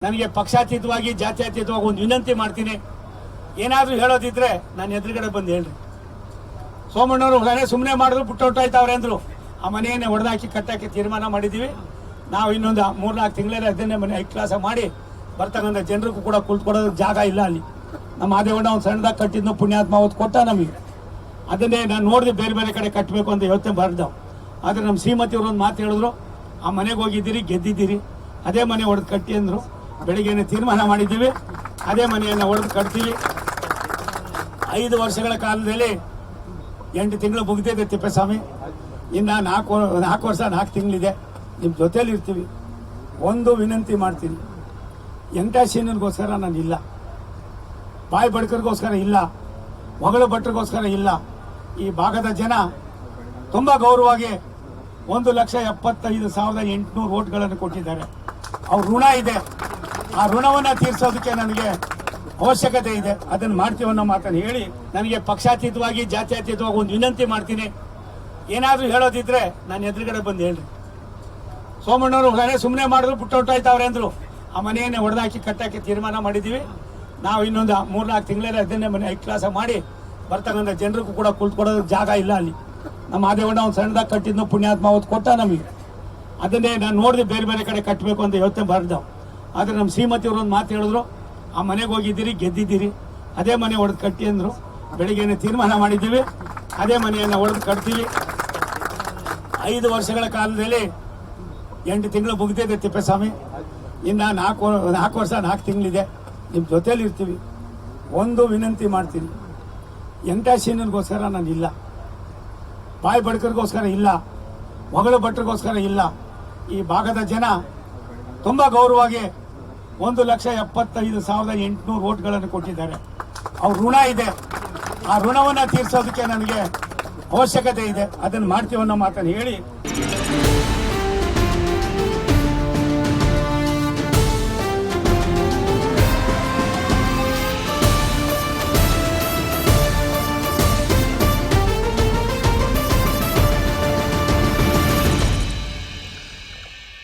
ನನಗೆ ಪಕ್ಷಾತೀತವಾಗಿ ಜಾತ್ಯತೀತವಾಗಿ ಒಂದು ವಿನಂತಿ ಮಾಡ್ತೀನಿ. ಏನಾದರೂ ಹೇಳೋದಿದ್ರೆ ನಾನು ಎದುರುಗಡೆ ಬಂದು ಹೇಳ್ರಿ. ಸೋಮಣ್ಣವರು ಮನೆ ಸುಮ್ಮನೆ ಮಾಡಿದ್ರು ಬಿಟ್ಟೊಟ್ಟಾಯ್ತವ್ರೆ ಅಂದ್ರು. ಆ ಮನೆಯನ್ನೇ ಹೊಡೆದಾಕಿ ಕಟ್ಟಾಕಿ ತೀರ್ಮಾನ ಮಾಡಿದ್ದೀವಿ. ನಾವು ಇನ್ನೊಂದು 3-4 ತಿಂಗಳಲ್ಲಿ ಅದನ್ನೇ ಮನೆ ಹೈ ಕ್ಲಾಸ ಮಾಡಿ ಬರ್ತಕ್ಕಂಥ ಜನರಿಗೂ ಕೂಡ ಕುಳಿತುಕೊಡೋದಕ್ಕೆ ಜಾಗ ಇಲ್ಲ ಅಲ್ಲಿ. ನಮ್ಮ ಆದೇವಣ್ಣ ಒಂದು ಸಣ್ಣದಾಗ ಕಟ್ಟಿದ್ನು ಪುಣ್ಯಾತ್ಮ ಅವತ್ತು ಕೊಟ್ಟ ನಮಗೆ. ಅದನ್ನೇ ನಾನು ನೋಡಿದೆ ಬೇರೆ ಬೇರೆ ಕಡೆ ಕಟ್ಟಬೇಕು ಅಂತ ಯೋಚನೆ ಬರ್ದವು. ಆದರೆ ನಮ್ಮ ಶ್ರೀಮತಿಯವರು ಒಂದು ಮಾತು ಹೇಳಿದ್ರು, ಆ ಮನೆಗೆ ಹೋಗಿದ್ದೀರಿ ಗೆದ್ದಿದ್ದೀರಿ, ಅದೇ ಮನೆ ಹೊಡೆದು ಕಟ್ಟಿ ಅಂದರು. ಬೆಳಿಗ್ಗೆನೆ ತೀರ್ಮಾನ ಮಾಡಿದ್ದೀವಿ, ಅದೇ ಮನೆಯನ್ನು ಹೊಡೆದು ಕಟ್ತೀವಿ. 5 ವರ್ಷಗಳ ಕಾಲದಲ್ಲಿ 8 ತಿಂಗಳು ಮುಗಿದಿದೆ ತಿಪ್ಪೇಸ್ವಾಮಿ. ಇನ್ನು 4 ವರ್ಷ 4 ತಿಂಗಳಿದೆ. ನಿಮ್ಮ ಜೊತೇಲಿ ಇರ್ತೀವಿ. ಒಂದು ವಿನಂತಿ ಮಾಡ್ತೀನಿ, ಎಂಟಾಶೀನಗೋಸ್ಕರ ನಾನು ಇಲ್ಲ, ಬಾಯಿ ಬಡ್ಕರಿಗೋಸ್ಕರ ಇಲ್ಲ, ಹೊಗಳು ಭಟ್ರಿಗೋಸ್ಕರ ಇಲ್ಲ. ಈ ಭಾಗದ ಜನ ತುಂಬ ಗೌರವವಾಗಿ 1,75,800 ವೋಟ್ಗಳನ್ನು ಕೊಟ್ಟಿದ್ದಾರೆ. ಅವ್ರ ಋಣ ಇದೆ. ಆ ಋಣವನ್ನು ತೀರಿಸೋದಕ್ಕೆ ನನಗೆ ಅವಶ್ಯಕತೆ ಇದೆ. ಅದನ್ನು ಮಾಡ್ತೀವಿ ಅನ್ನೋ ಮಾತನ್ನು ಹೇಳಿ ನನಗೆ ಪಕ್ಷಾತೀತವಾಗಿ ಜಾತ್ಯತೀತವಾಗಿ ಒಂದು ವಿನಂತಿ ಮಾಡ್ತೀನಿ. ಏನಾದರೂ ಹೇಳೋದಿದ್ರೆ ನಾನು ಎದುರುಗಡೆ ಬಂದು ಹೇಳ್ರಿ. ಸೋಮಣ್ಣವರು ಮನೆ ಸುಮ್ಮನೆ ಮಾಡಿದ್ರು ಬಿಟ್ಟೊಟ್ಟಾಯ್ತವ್ರೆ ಅಂದ್ರು. ಆ ಮನೆಯನ್ನೇ ಹೊಡೆದಾಕಿ ಕಟ್ಟಾಕಿ ತೀರ್ಮಾನ ಮಾಡಿದ್ದೀವಿ. ನಾವು ಇನ್ನೊಂದು 3-4 ತಿಂಗಳಲ್ಲಿ ಅದನ್ನೇ ಮನೆ ಹೈ ಕ್ಲಾಸ ಮಾಡಿ ಬರ್ತಕ್ಕಂಥ ಜನರಿಗೂ ಕೂಡ ಕುಳಿತುಕೊಡೋದಕ್ಕೆ ಜಾಗ ಇಲ್ಲ ಅಲ್ಲಿ. ನಮ್ಮ ಆದೇವಣ್ಣ ಒಂದು ಸಣ್ಣದಾಗ ಕಟ್ಟಿದ್ನು ಪುಣ್ಯಾತ್ಮ ಅವತ್ತು ಕೊಟ್ಟ ನಮಗೆ. ಅದನ್ನೇ ನಾನು ನೋಡಿದೆ ಬೇರೆ ಬೇರೆ ಕಡೆ ಕಟ್ಟಬೇಕು ಅಂತ ಯೋಚನೆ ಬರ್ದವು. ಆದರೆ ನಮ್ಮ ಶ್ರೀಮತಿಯವರು ಒಂದು ಮಾತು ಹೇಳಿದ್ರು, ಆ ಮನೆಗೆ ಹೋಗಿದ್ದೀರಿ ಗೆದ್ದಿದ್ದೀರಿ, ಅದೇ ಮನೆ ಹೊಡೆದು ಕಟ್ಟಿ ಅಂದರು. ಬೆಳಿಗ್ಗೆನೆ ತೀರ್ಮಾನ ಮಾಡಿದ್ದೀವಿ, ಅದೇ ಮನೆಯನ್ನು ಹೊಡೆದು ಕಟ್ತೀವಿ. 5 ವರ್ಷಗಳ ಕಾಲದಲ್ಲಿ 8 ತಿಂಗಳು ಮುಗಿದಿದೆ ತಿಪ್ಪೇಸ್ವಾಮಿ. ಇನ್ನು 4 ವರ್ಷ 4 ತಿಂಗಳಿದೆ. ನಿಮ್ಮ ಜೊತೇಲಿ ಇರ್ತೀವಿ. ಒಂದು ವಿನಂತಿ ಮಾಡ್ತೀನಿ, ಎಂಟಾಶೀನಗೋಸ್ಕರ ನಾನು ಇಲ್ಲ, ಬಾಯಿ ಬಡ್ಕರಿಗೋಸ್ಕರ ಇಲ್ಲ, ಹೊಗಳು ಭಟ್ರಿಗೋಸ್ಕರ ಇಲ್ಲ. ಈ ಭಾಗದ ಜನ ತುಂಬ ಗೌರವವಾಗಿ 1,75,800 ವೋಟ್ಗಳನ್ನು ಕೊಟ್ಟಿದ್ದಾರೆ. ಅವ್ರ ಋಣ ಇದೆ. ಆ ಋಣವನ್ನು ತೀರಿಸೋದಕ್ಕೆ ನನಗೆ ಅವಶ್ಯಕತೆ ಇದೆ. ಅದನ್ನು ಮಾಡ್ತೀವಿ ಅನ್ನೋ ಮಾತನ್ನು ಹೇಳಿ